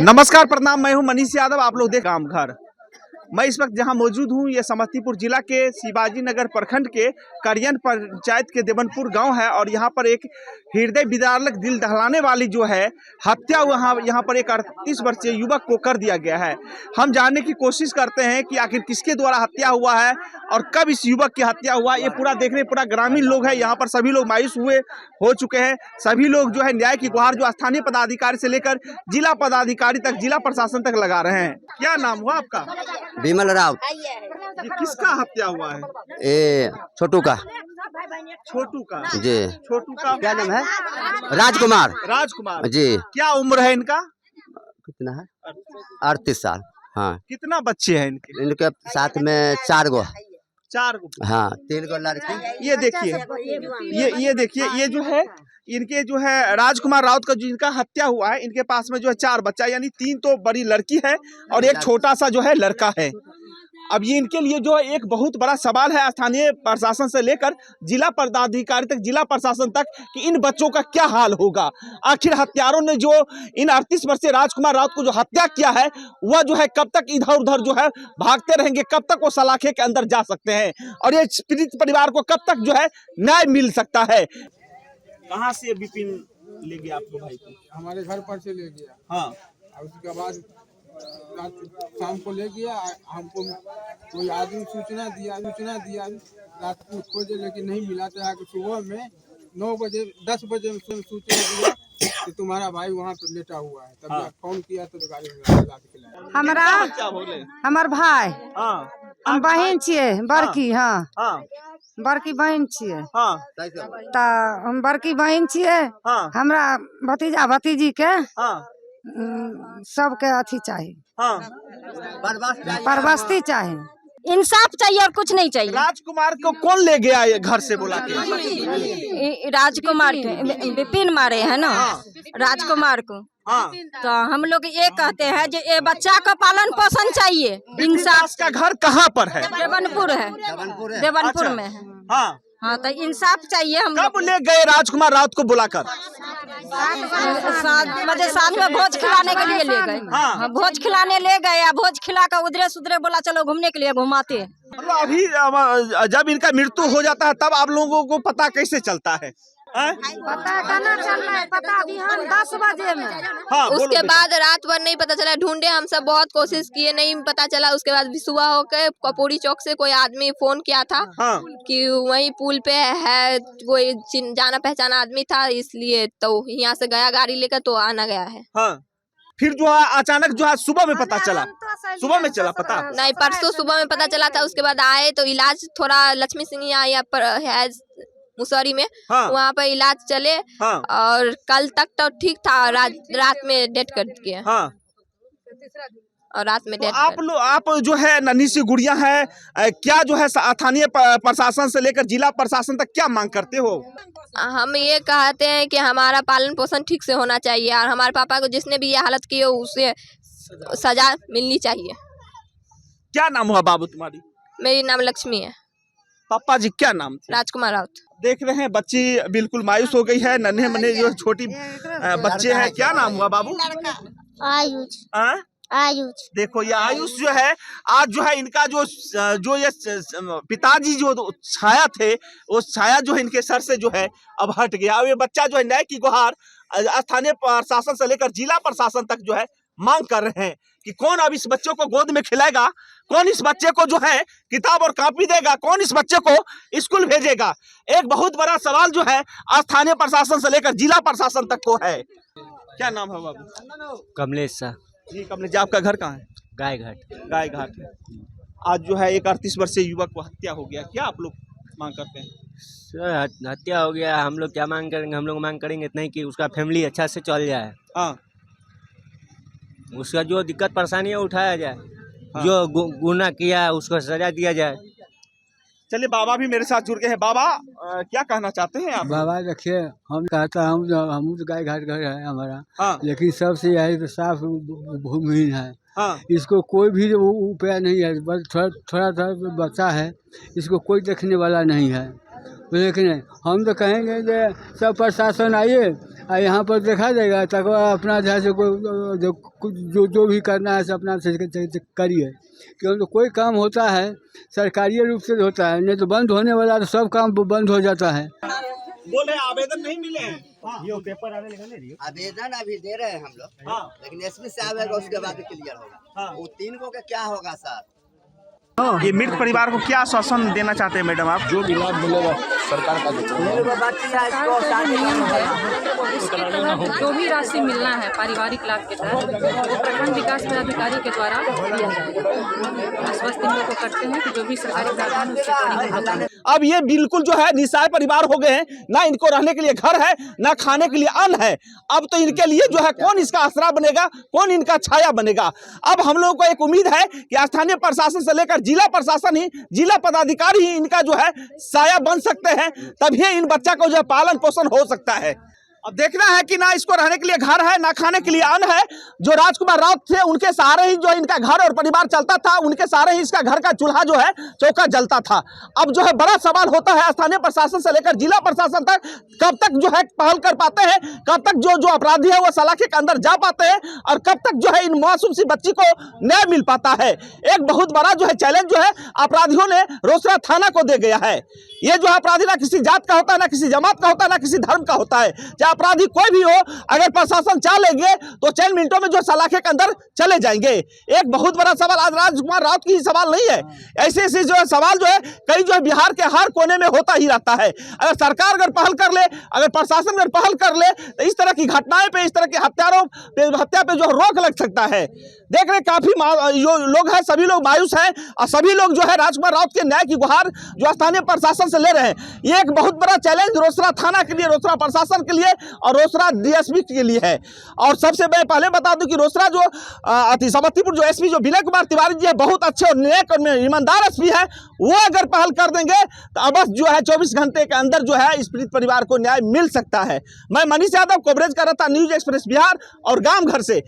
नमस्कार प्रणाम, मैं हूं मनीष यादव। आप लोग देख काम घर। मैं इस वक्त जहां मौजूद हूं ये समस्तीपुर जिला के शिवाजी नगर प्रखंड के करियन पंचायत के देवनपुर गांव है और यहां पर एक हृदय विदारक दिल दहलाने वाली जो है हत्या यहां पर एक 38 वर्षीय युवक को कर दिया गया है। हम जानने की कोशिश करते हैं कि आखिर किसके द्वारा हत्या हुआ है और कब इस युवक की हत्या हुआ। ये पूरा देखने पूरा ग्रामीण लोग है यहाँ पर, सभी लोग मायूस हो चुके हैं। सभी लोग जो है न्याय की गुहार जो स्थानीय पदाधिकारी से लेकर जिला पदाधिकारी तक, जिला प्रशासन तक लगा रहे हैं। क्या नाम हुआ आपका? विमल राव। ये किसका हत्या हुआ है? ए छोटू का। छोटू का जी। छोटू का क्या नाम है? राजकुमार। राजकुमार जी। क्या उम्र है इनका? कितना है? 38 साल। हाँ। कितना बच्चे हैं इनके साथ में 4 गो। 4 गो। हाँ, 3 गो लड़की। ये देखिए, ये देखिए, ये जो है इनके जो है राजकुमार राउत का जो इनका हत्या हुआ है, इनके पास में जो है 4 बच्चा, यानी 3 तो बड़ी लड़की है और एक छोटा सा जो है लड़का है। अब ये इनके लिए जो है एक बहुत बड़ा सवाल है स्थानीय प्रशासन से लेकर जिला पदाधिकारी तक, जिला प्रशासन तक, कि इन बच्चों का क्या हाल होगा। आखिर हत्यारों ने जो इन 38 वर्षीय राजकुमार राउत को जो हत्या किया है वह जो है कब तक इधर उधर जो है भागते रहेंगे, कब तक वो सलाखे के अंदर जा सकते हैं और ये पीड़ित परिवार को कब तक जो है न्याय मिल सकता है। कहाँ से विपिन ले गया आपको भाई को? हमारे घर पर से ले गया। हाँ। और उसके बाद रात शाम को ले गया। हमको कोई आदमी सूचना दिया रात को खोजे, लेकिन नहीं मिला। तो आके सुबह में 9 बजे 10 बजे में सूचना दिया कि तुम्हारा भाई वहाँ पे लेटा हुआ है। तब मैं फोन किया तो गाड़ी में ला के खिलाया। हमार भाई हम बहन छिए बड़की। हाँ, हाँ, बड़की बहन छिए। हाँ, तो हम बड़की बहन छिए। हाँ, हमरा भतीजा भतीजी के हाँ, सबके अथी चाहिए, हाँ। परबस्ती चाहिए, इंसाफ चाहिए और कुछ नहीं चाहिए। राजकुमार को कौन ले गया ये घर से बुला के? राजकुमार के विपिन मारे है ना। राजकुमार को। हाँ। तो हम लोग ये कहते हैं जो ये बच्चा का पालन पोषण चाहिए। इंसाफ का घर कहाँ पर है? देवनपुर है। देवनपुर में है। हाँ। हाँ, तो इंसाफ चाहिए। हम कब ले गए राजकुमार राउत को बुलाकर? 7 बजे साँझ में भोज खिलाने के लिए ले गए। हाँ, भोज खिलाने ले गए। भोज खिला कर उधरे सुधरे बोला चलो घूमने के लिए, घुमाते। अभी जब इनका मृत्यु हो जाता है तब आप लोगों को पता कैसे चलता है? पता कहना चल रहा है, पता बिहान 10 बजे में। हाँ, उसके बाद रात भर नहीं पता चला, ढूंढे हम सब, बहुत कोशिश किए, नहीं पता चला। उसके बाद भी सुबह होकर कपूरी चौक से कोई आदमी फोन किया था। हाँ। कि वहीं पुल पे है, कोई जाना पहचाना आदमी था, इसलिए तो यहाँ से गया गाड़ी लेकर, तो आना गया है। हाँ। फिर जो है अचानक जो है सुबह में पता चला? सुबह में चला पता? नहीं, परसों सुबह में पता चला था। उसके बाद आए तो इलाज थोड़ा लक्ष्मी सिंह यहाँ पर है मुसौरी में। हाँ। वहाँ पर इलाज चले। हाँ। और कल तक तो ठीक था, रात में डेथ कर दिया। हाँ। और रात में डेथ। तो आप जो है नन्ही सी गुड़िया है, क्या जो है स्थानीय प्रशासन से लेकर जिला प्रशासन तक क्या मांग करते हो? हम ये कहते हैं कि हमारा पालन पोषण ठीक से होना चाहिए और हमारे पापा को जिसने भी ये हालत की हो उसे सजा मिलनी चाहिए। क्या नाम हुआ बाबू तुम्हारी? मेरी नाम लक्ष्मी है। पापा जी क्या नाम? राजकुमार राउत। देख रहे हैं बच्ची बिल्कुल मायूस हो गई है। नन्हे मने जो छोटी बच्चे हैं। क्या नाम हुआ बाबू? आयुष। आयुष। देखो ये आयुष जो है, आज जो है इनका जो ये पिताजी जो छाया थे, वो छाया जो है इनके सर से जो है अब हट गया। अब ये बच्चा जो है न्याय की गुहार स्थानीय प्रशासन से लेकर जिला प्रशासन तक जो है मांग कर रहे हैं कि कौन अब इस बच्चे को गोद में खिलाएगा, कौन इस बच्चे को जो है किताब और कॉपी देगा, कौन इस बच्चे को स्कूल भेजेगा। एक बहुत बड़ा सवाल जो है स्थानीय प्रशासन से लेकर जिला प्रशासन तक को है। क्या नाम है बाबू? कमलेश शाह जी। कमलेश जी, आपका घर कहाँ है? गाय घाट। गाय घाट है। आज जो है एक 38 वर्षीय युवक को हत्या हो गया, क्या आप लोग मांग करते हैं? सर हत्या हो गया, हम लोग क्या मांग करेंगे? हम लोग मांग करेंगे इतना ही कि उसका फैमिली अच्छा से चल जाए। हाँ। उसका जो दिक्कत परेशानी है उठाया जाए। हाँ। जो गुनाह किया उसको सजा दिया जाए। चलिए बाबा भी मेरे साथ जुड़ गए हैं। बाबा क्या कहना चाहते हैं आप? बाबा देखिए, हम कहता हम तो गाय घाट घर है हमारा। हाँ। लेकिन सबसे यही तो साफ भूमिहीन है। हाँ। इसको कोई भी उपाय नहीं है, बस थोड़ा बच्चा है, इसको कोई देखने वाला नहीं है। लेकिन हम तो कहेंगे कि सब प्रशासन आइए और यहाँ पर देखा जाएगा तक अपना जैसे जो भी करना है से अपना से करिए, क्योंकि तो कोई काम होता है सरकारी रूप से होता है, नहीं तो बंद होने वाला तो सब काम बंद हो जाता है। बोले आवेदन नहीं मिले हैं। आवेदन अभी दे रहे हैं हम लोग, लेकिन एसपी से आवेगा उसके बाद क्लियर होगा। वो 3 को का क्या होगा सर? ये मृत परिवार को क्या आश्वासन देना चाहते हैं मैडम आप? जो भी लाभ मिलेगा सरकार का जो भी राशि मिलना है पारिवारिक लाभ के तहत वो प्रखंड विकास पदाधिकारी के द्वारा दिया जाएगा। आश्वस्त इन लोग को करते हैं कि जो भी सरकारी प्रावधान उसके अकॉर्डिंग। अब ये बिल्कुल जो है निस्सहाय परिवार हो गए हैं, ना इनको रहने के लिए घर है, ना खाने के लिए अन्न है। अब तो इनके लिए जो है कौन इसका आसरा बनेगा, कौन इनका छाया बनेगा? अब हम लोगों को एक उम्मीद है कि स्थानीय प्रशासन से लेकर जिला प्रशासन ही, जिला पदाधिकारी ही इनका जो है साया बन सकते हैं, तभी इन बच्चा को जो है पालन पोषण हो सकता है। अब देखना है कि ना इसको रहने के लिए घर है, ना खाने के लिए अन्न है। जो राजकुमार राउत थे उनके सहारे ही जो इनका घर और परिवार चलता था, उनके सहारे ही इसका घर का चूल्हा जो है चौका जलता था। अब जो है बड़ा सवाल होता है स्थानीय प्रशासन से लेकर जिला प्रशासन तक, कब तक जो है पहल कर पाते हैं, कब तक जो अपराधी है वो सलाखे के अंदर जा पाते हैं, और कब तक जो है इन मासूम सी बच्ची को न्याय मिल पाता है। एक बहुत बड़ा जो है चैलेंज जो है अपराधियों ने रोसड़ा थाना को दे गया है। ये जो अपराधी ना किसी जात का होता है, ना किसी जमात का होता है, ना किसी धर्म का होता है। चाहे अपराधी कोई भी हो, अगर प्रशासन चाह लेंगे तो चंद मिनटों में जो सलाखे के अंदर चले जाएंगे। एक बहुत बड़ा सवाल आज राजकुमार राउत की सवाल नहीं है, ऐसे जो है सवाल जो है कई जो है बिहार के हर कोने में होता ही रहता है। अगर सरकार अगर पहल कर ले, अगर प्रशासन अगर पहल कर ले, तो इस तरह की घटनाएं पे, इस तरह के हत्या पे जो रोक लग सकता है। देख रहे काफी लोग हैं, सभी लोग मायूस हैं, और सभी लोग जो है राजकुमार राउत के न्याय की गुहार जो स्थानीय प्रशासन से ले रहे हैं। ये एक बहुत बड़ा चैलेंज रोसड़ा थाना के लिए, रोसड़ा प्रशासन के लिए और रोसड़ा डीएसपी के लिए है। और सबसे मैं पहले बता दूं कि रोसड़ा जो समस्तीपुर जो एसपी जो विनय कुमार तिवारी जी है, बहुत अच्छे और नेक और ईमानदार एसपी है। वो अगर पहल कर देंगे तो अब जो है 24 घंटे के अंदर जो है इस पीड़ित परिवार को न्याय मिल सकता है। मैं मनीष यादव कवरेज कर रहा था न्यूज एक्सप्रेस बिहार और गांव घर से।